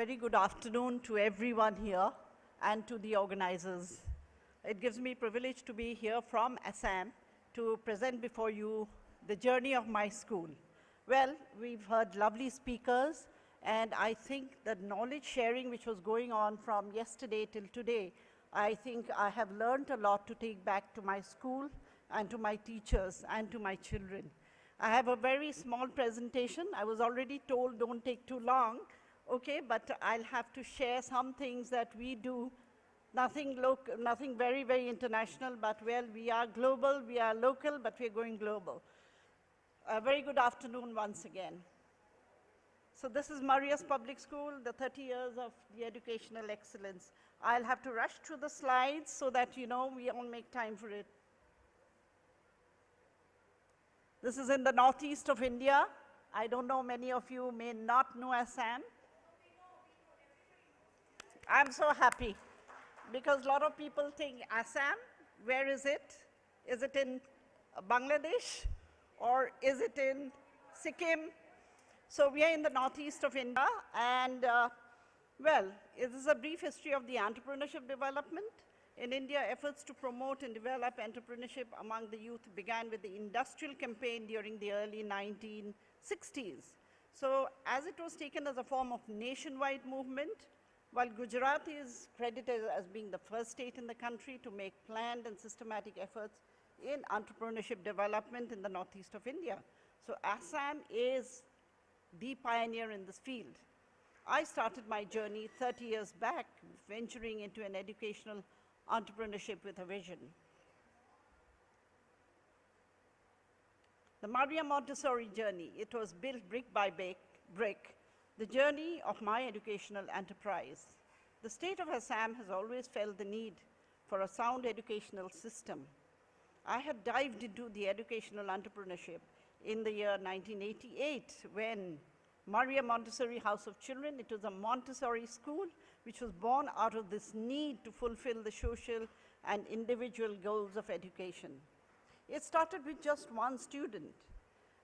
very good afternoon to everyone here and to the organizers. It gives me privilege to be here from Assam to present before you the journey of my school. Well, we've heard lovely speakers, and I think the knowledge sharing which was going on from yesterday till today, I think I have learned a lot to take back to my school and to my teachers and to my children. I have a very small presentation. I was already told don't take too long, okay, but I'll have to share some things that we do. Nothing local, nothing very, very international, but well, we are global, we are local, but we're going global. A very good afternoon once again. So this is Maria's Public School, the 30 years of the educational excellence. I'll have to rush through the slides so that you know we all make time for it. This is in the northeast of India. I don't know, many of you may not know Assam. I'm so happy because a lot of people think Assam, where is it? Is it in Bangladesh or is it in Sikkim? So we are in the northeast of India, and well, this is a brief history of the entrepreneurship development. In India, efforts to promote and develop entrepreneurship among the youth began with the industrial campaign during the early 1960s. So as it was taken as a form of nationwide movement, while Gujarat is credited as being the first state in the country to make planned and systematic efforts in entrepreneurship development in the northeast of India. So Assam is the pioneer in this field. I started my journey 30 years back, venturing into an educational entrepreneurship with a vision. The Maria Montessori journey, it was built brick by brick, the journey of my educational enterprise. The state of Assam has always felt the need for a sound educational system. I had dived into the educational entrepreneurship in the year 1988 when Maria Montessori House of Children, it was a Montessori school which was born out of this need to fulfill the social and individual goals of education. It started with just one student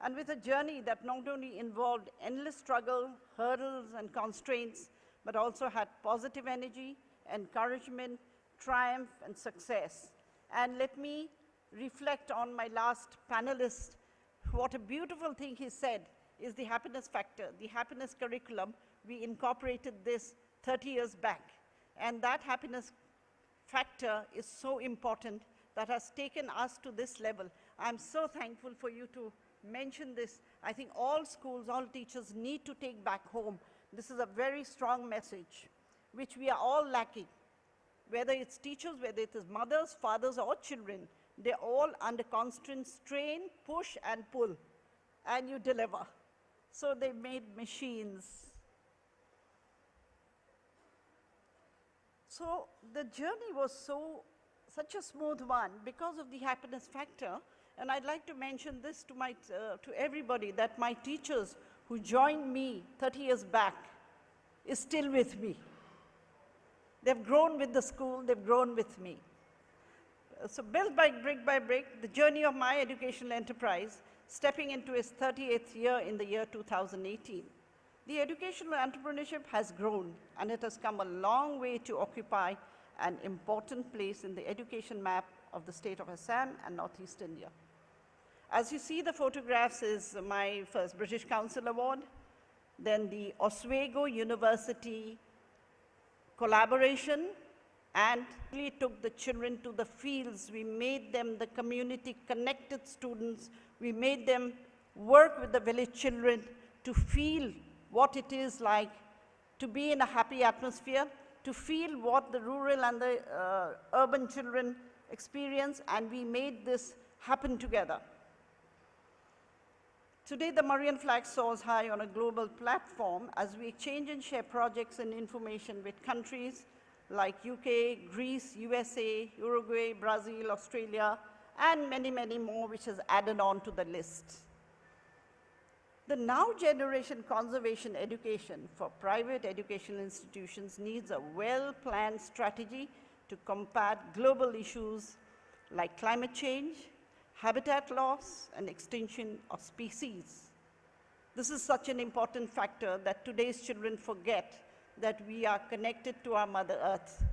and with a journey that not only involved endless struggle, hurdles and constraints, but also had positive energy, encouragement, triumph and success. And let me reflect on my last panelist. What a beautiful thing he said is the happiness factor, the happiness curriculum. We incorporated this 30 years back. And that happiness factor is so important that has taken us to this level. I'm so thankful for you to mention this. I think all schools, all teachers need to take back home. This is a very strong message, which we are all lacking. Whether it's teachers, whether it is mothers, fathers, or children, they're all under constant strain, push and pull, and you deliver. So they made machines. So the journey was such a smooth one because of the happiness factor. And I'd like to mention this to everybody, that my teachers who joined me 30 years back is still with me. They've grown with the school, they've grown with me. So built by brick, the journey of my educational enterprise, stepping into its 38th year in the year 2018. The educational entrepreneurship has grown, and it has come a long way to occupy an important place in the education map of the state of Assam and Northeast India. As you see, the photographs is my first British Council Award, then the Oswego University collaboration, and we took the children to the fields. We made them the community-connected students. We made them work with the village children to feel what it is like to be in a happy atmosphere, to feel what the rural and the urban children experience, and we made this happen together. Today, the Marian flag soars high on a global platform as we exchange and share projects and information with countries like UK, Greece, USA, Uruguay, Brazil, Australia, and many, many more, which is added on to the list. The now generation conservation education for private educational institutions needs a well-planned strategy to combat global issues like climate change, habitat loss, and extinction of species. This is such an important factor that today's children forget that we are connected to our Mother Earth.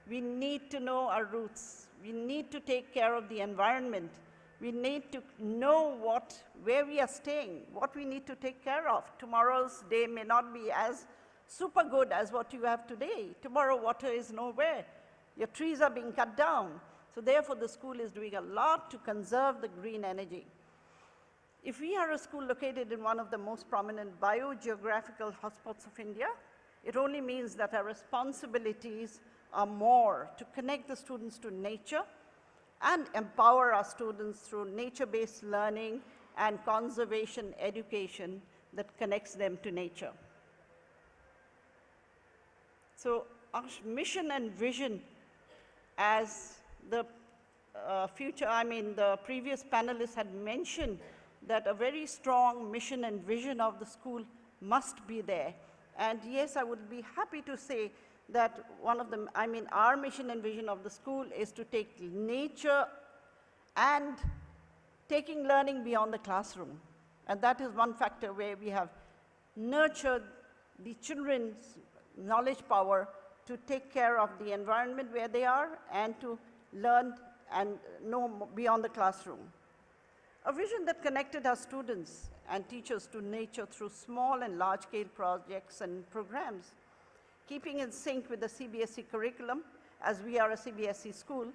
We need to know our roots. We need to take care of the environment. We need to know where we are staying, what we need to take care of. Tomorrow's day may not be as super good as what you have today. Tomorrow, water is nowhere. Your trees are being cut down. So therefore, the school is doing a lot to conserve the green energy. If we are a school located in one of the most prominent biogeographical hotspots of India, it only means that our responsibilities are more to connect the students to nature and empower our students through nature-based learning and conservation education that connects them to nature. So our mission and vision, as the the previous panelists had mentioned, that a very strong mission and vision of the school must be there. And yes, I would be happy to say that our mission and vision of the school is to take nature and taking learning beyond the classroom. And that is one factor where we have nurtured the children's knowledge power to take care of the environment where they are and to learn and know beyond the classroom. A vision that connected our students and teachers to nature through small and large-scale projects and programs, keeping in sync with the CBSE curriculum, as we are a CBSE school,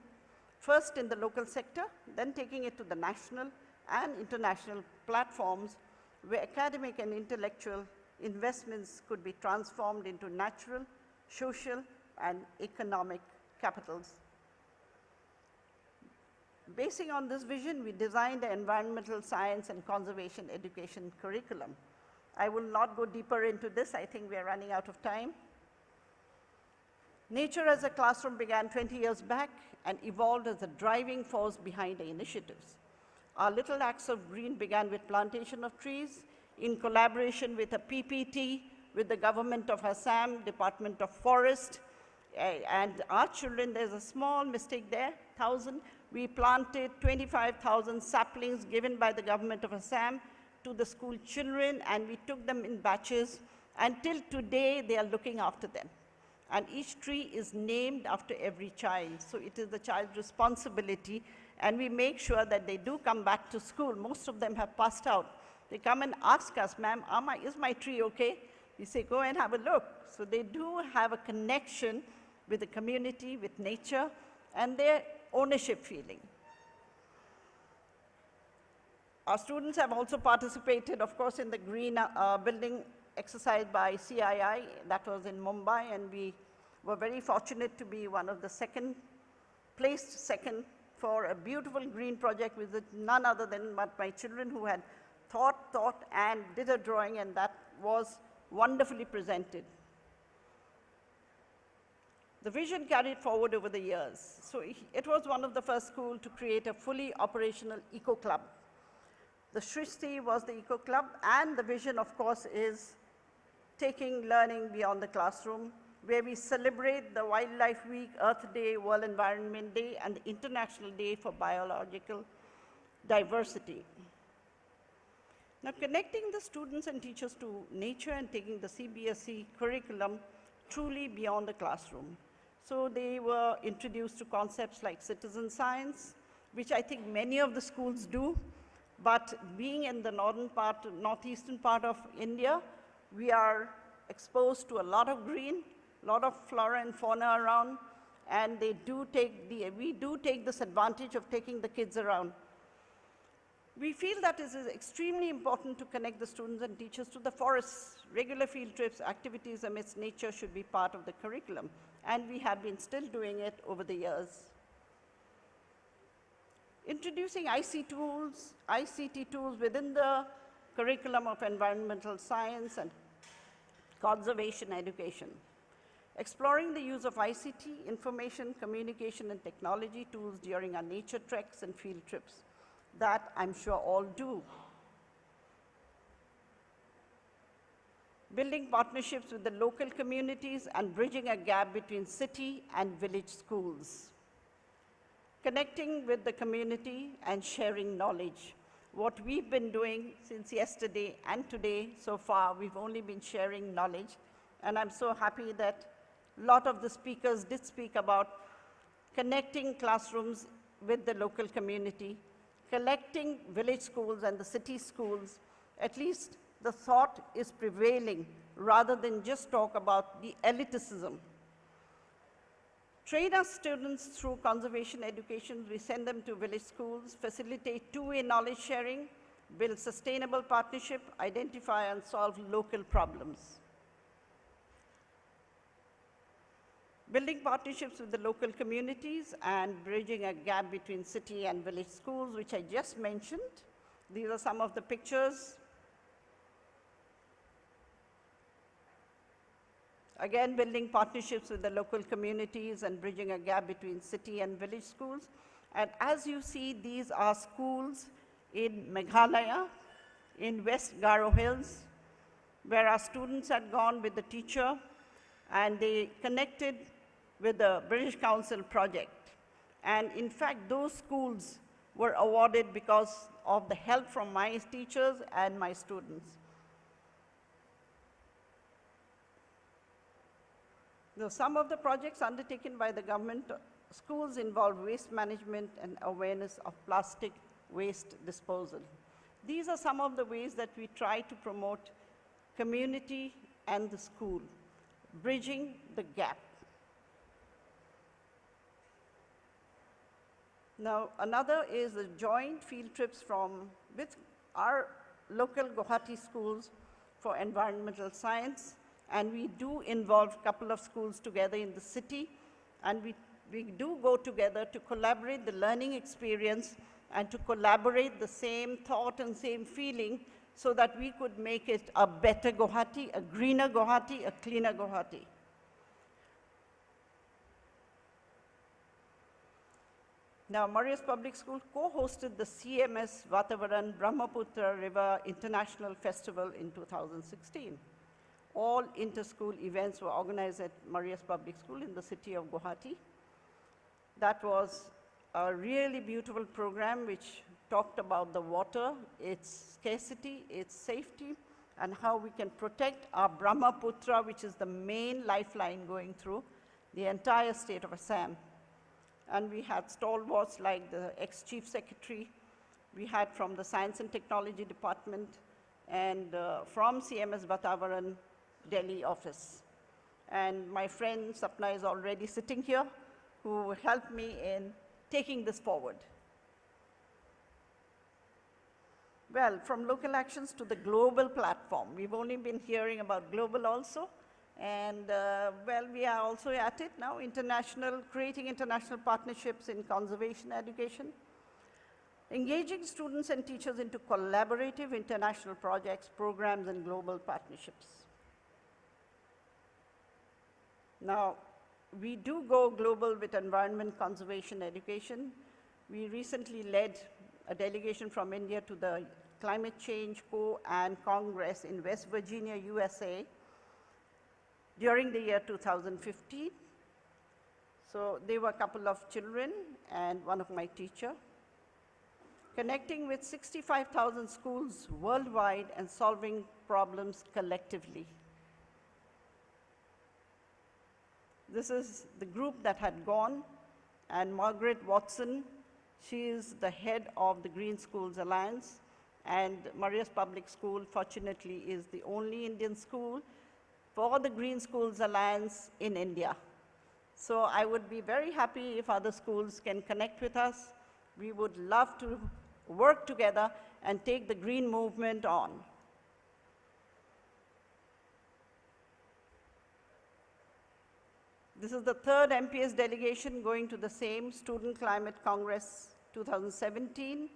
first in the local sector, then taking it to the national and international platforms where academic and intellectual investments could be transformed into natural, social, and economic capitals. Basing on this vision, we designed an environmental science and conservation education curriculum. I will not go deeper into this. I think we are running out of time. Nature as a classroom began 20 years back and evolved as a driving force behind the initiatives. Our Little Acts of Green began with plantation of trees in collaboration with a PPT with the government of Assam, Department of Forest, and our children. There's a small mistake there, 1,000. We planted 25,000 saplings given by the government of Assam to the school children, and we took them in batches. Until today, they are looking after them. And each tree is named after every child. So it is the child's responsibility, and we make sure that they do come back to school. Most of them have passed out. They come and ask us, ma'am, is my tree okay? We say, go and have a look. So they do have a connection with the community, with nature, and their ownership feeling. Our students have also participated, of course, in the green building exercise by CII. That was in Mumbai, and we were very fortunate to be one of the placed second for a beautiful green project with none other than my children who had thought and did a drawing, and that was wonderfully presented. The vision carried forward over the years. So it was one of the first schools to create a fully operational eco club. The Shrishti was the eco club, and the vision, of course, is taking learning beyond the classroom, where we celebrate the Wildlife Week, Earth Day, World Environment Day, and the International Day for Biological Diversity. Now, connecting the students and teachers to nature and taking the CBSE curriculum truly beyond the classroom. So they were introduced to concepts like citizen science, which I think many of the schools do, but being in the northeastern part of India, we are exposed to a lot of green, a lot of flora and fauna around, and we do take this advantage of taking the kids around. We feel that it is extremely important to connect the students and teachers to the forests. Regular field trips, activities amidst nature should be part of the curriculum, and we have been still doing it over the years. Introducing ICT tools within the curriculum of environmental science and conservation education. Exploring the use of ICT, information, communication, and technology tools during our nature treks and field trips. That I'm sure all do. Building partnerships with the local communities and bridging a gap between city and village schools. Connecting with the community and sharing knowledge. What we've been doing since yesterday and today so far, we've only been sharing knowledge, And I'm so happy that a lot of the speakers did speak about connecting classrooms with the local community, collecting village schools and the city schools. At least the thought is prevailing rather than just talk about the elitism. Train our students through conservation education. We send them to village schools, facilitate two-way knowledge sharing, build sustainable partnership, identify and solve local problems. Building partnerships with the local communities and bridging a gap between city and village schools, which I just mentioned. These are some of the pictures. Again, building partnerships with the local communities and bridging a gap between city and village schools. And as you see, these are schools in Meghalaya, in West Garo Hills, where our students had gone with the teacher, and they connected with the British Council project. And in fact, those schools were awarded because of the help from my teachers and my students. Now, some of the projects undertaken by the government schools involve waste management and awareness of plastic waste disposal. These are some of the ways that we try to promote community and the school, bridging the gap. Now, another is the joint field trips with our local Guwahati schools for environmental science, and we do involve a couple of schools together in the city, and we do go together to collaborate the learning experience and to collaborate the same thought and same feeling so that we could make it a better Guwahati, a greener Guwahati, a cleaner Guwahati. Now, Marius Public School co-hosted the CMS Vatavaran Brahmaputra River International Festival in 2016. All inter-school events were organized at Marius Public School in the city of Guwahati. That was a really beautiful program which talked about the water, its scarcity, its safety, and how we can protect our Brahmaputra, which is the main lifeline going through the entire state of Assam. And we had stalwarts like the ex-chief secretary, we had from the Science and Technology Department, and from CMS Vatavaran Delhi office. And my friend Sapna is already sitting here, who helped me in taking this forward. Well, from local actions to the global platform. We've only been hearing about global also. And well, we are also at it now, creating international partnerships in conservation education, engaging students and teachers into collaborative international projects, programs, and global partnerships. Now, we do go global with environment conservation education. We recently led a delegation from India to the Climate Change Co-An Congress in West Virginia, USA, during the year 2015. So there were a couple of children and one of my teacher, connecting with 65,000 schools worldwide and solving problems collectively. This is the group that had gone, and Margaret Watson, she is the head of the Green Schools Alliance, and Marius Public School, fortunately, is the only Indian school for the Green Schools Alliance in India. So I would be very happy if other schools can connect with us. We would love to work together and take the green movement on. This is the third MPS delegation going to the same Student Climate Congress 2017,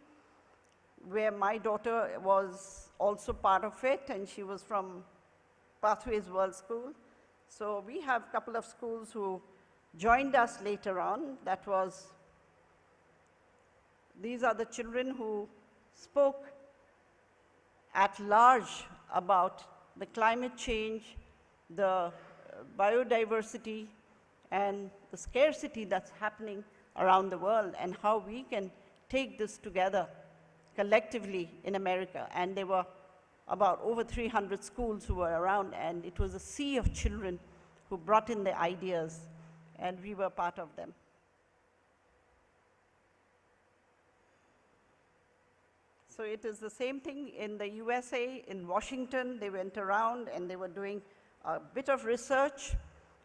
where my daughter was also part of it, and she was from Pathways World School. So we have a couple of schools who joined us later on. These are the children who spoke at large about the climate change, the biodiversity, and the scarcity that's happening around the world, and how we can take this together collectively in America. And there were about over 300 schools who were around, and it was a sea of children who brought in the ideas, and we were part of them. So it is the same thing in the USA, in Washington. They went around and they were doing a bit of research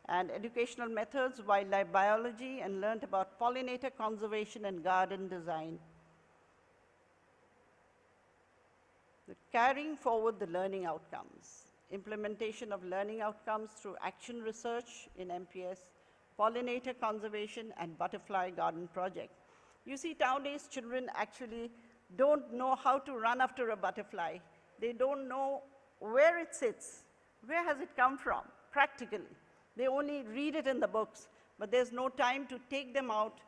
and educational methods, wildlife biology, and learned about pollinator conservation and garden design. Carrying forward the learning outcomes, implementation of learning outcomes through action research in MPS, pollinator conservation, and butterfly garden project. You see, nowadays children actually don't know how to run after a butterfly. They don't know where it sits. Where has it come from, practically? They only read it in the books, but there's no time to take them out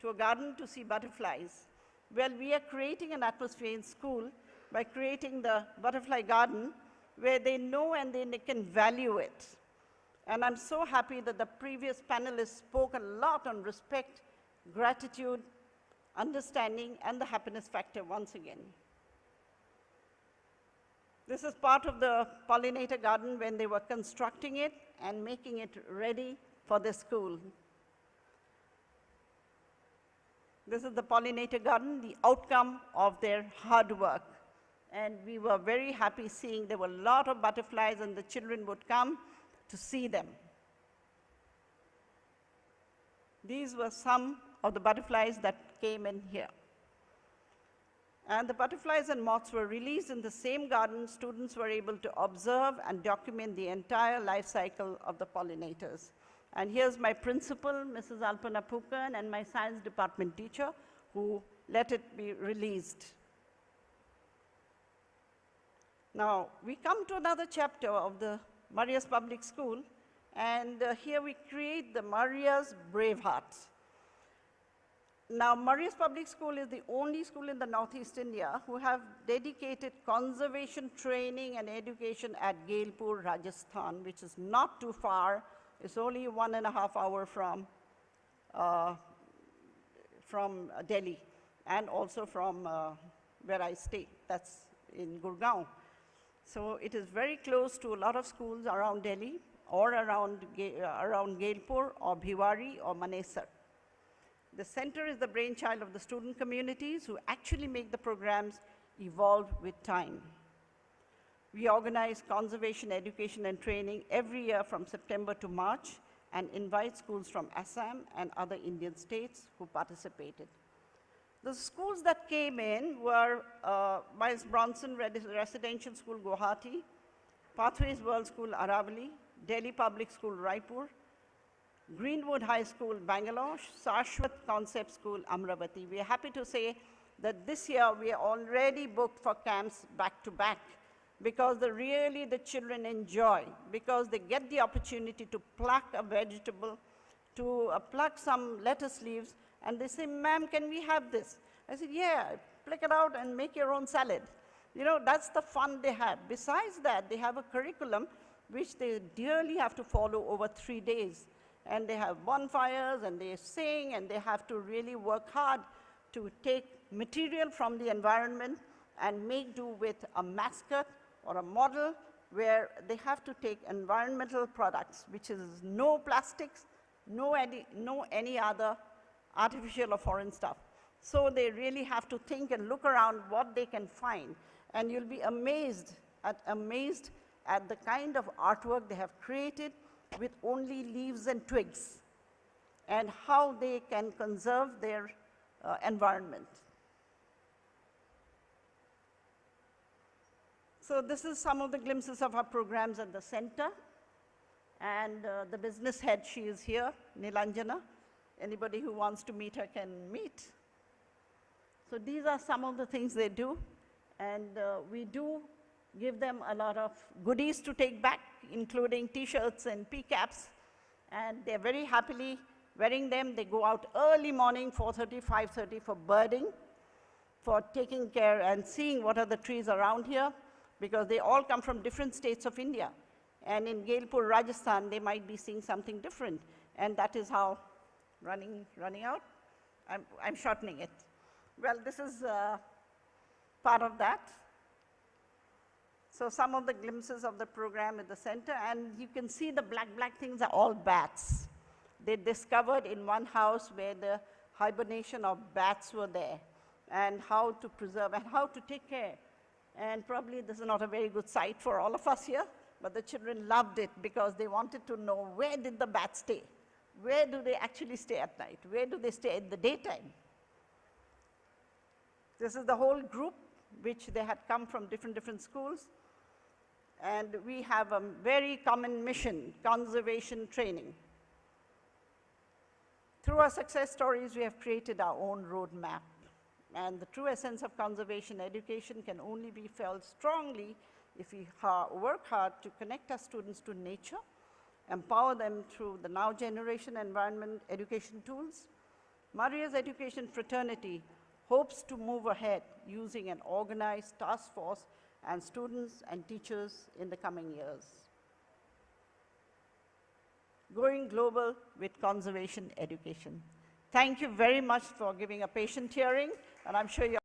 to a garden to see butterflies. Well, we are creating an atmosphere in school by creating the butterfly garden where they know and they can value it. And I'm so happy that the previous panelists spoke a lot on respect, gratitude, understanding, and the happiness factor once again. This is part of the Pollinator Garden when they were constructing it and making it ready for the school. This is the Pollinator Garden, the outcome of their hard work. And we were very happy seeing there were a lot of butterflies and the children would come to see them. These were some of the butterflies that came in here. And the butterflies and moths were released in the same garden. Students were able to observe and document the entire life cycle of the pollinators. And here's my principal, Mrs. Alpana Pukan, and my science department teacher, who let it be released. Now, we come to another chapter of the Maria's Public School, and here we create the Maria's Brave Hearts. Now, Maria's Public School is the only school in the Northeast India who have dedicated conservation training and education at Gailpur, Rajasthan, which is not too far. It's only 1.5 hours from Delhi, and also from where I stay. That's in Gurgaon. So it is very close to a lot of schools around Delhi, or around Gailpur, or Bhiwari, or Manesar. The center is the brainchild of the student communities who actually make the programs evolve with time. We organize conservation education and training every year from September to March and invite schools from Assam and other Indian states who participated. The schools that came in were Miles Bronson Residential School, Guwahati, Pathways World School, Aravali, Delhi Public School, Raipur, Greenwood High School, Bangalore, Sarshwat Concept School, Amravati. We are happy to say that this year we are already booked for camps back to back, because really the children enjoy, because they get the opportunity to pluck a vegetable, to pluck some lettuce leaves, and they say, "Ma'am, can we have this?" I said, "Yeah, pluck it out and make your own salad." You know, that's the fun they have. Besides that, they have a curriculum which they dearly have to follow over 3 days. And they have bonfires, and they sing, and they have to really work hard to take material from the environment and make do with a mascot or a model where they have to take environmental products, which is no plastics, no any other artificial or foreign stuff. So they really have to think and look around what they can find. And you'll be amazed at the kind of artwork they have created with only leaves and twigs, and how they can conserve their environment. So this is some of the glimpses of our programs at the center. And the business head, she is here, Nilanjana. Anybody who wants to meet her can meet. So these are some of the things they do. And we do give them a lot of goodies to take back, including T-shirts and P-caps. And they're very happily wearing them. They go out early morning, 4:30, 5:30 for birding, for taking care and seeing what are the trees around here, because they all come from different states of India. And in Gailpur, Rajasthan, they might be seeing something different. And that is how, running out? I'm shortening it. Well, this is part of that. So some of the glimpses of the program at the center, and you can see the black things are all bats. They discovered in one house where the hibernation of bats were there, and how to preserve and how to take care. And probably this is not a very good sight for all of us here, but the children loved it because they wanted to know, where did the bats stay? Where do they actually stay at night? Where do they stay in the daytime? This is the whole group, which they had come from different schools. And we have a very common mission, conservation training. Through our success stories, we have created our own roadmap. And the true essence of conservation education can only be felt strongly if we work hard to connect our students to nature, empower them through the now generation environment education tools. Maria's Education Fraternity hopes to move ahead using an organized task force and students and teachers in the coming years. Going global with conservation education. Thank you very much for giving a patient hearing, and I'm sure you're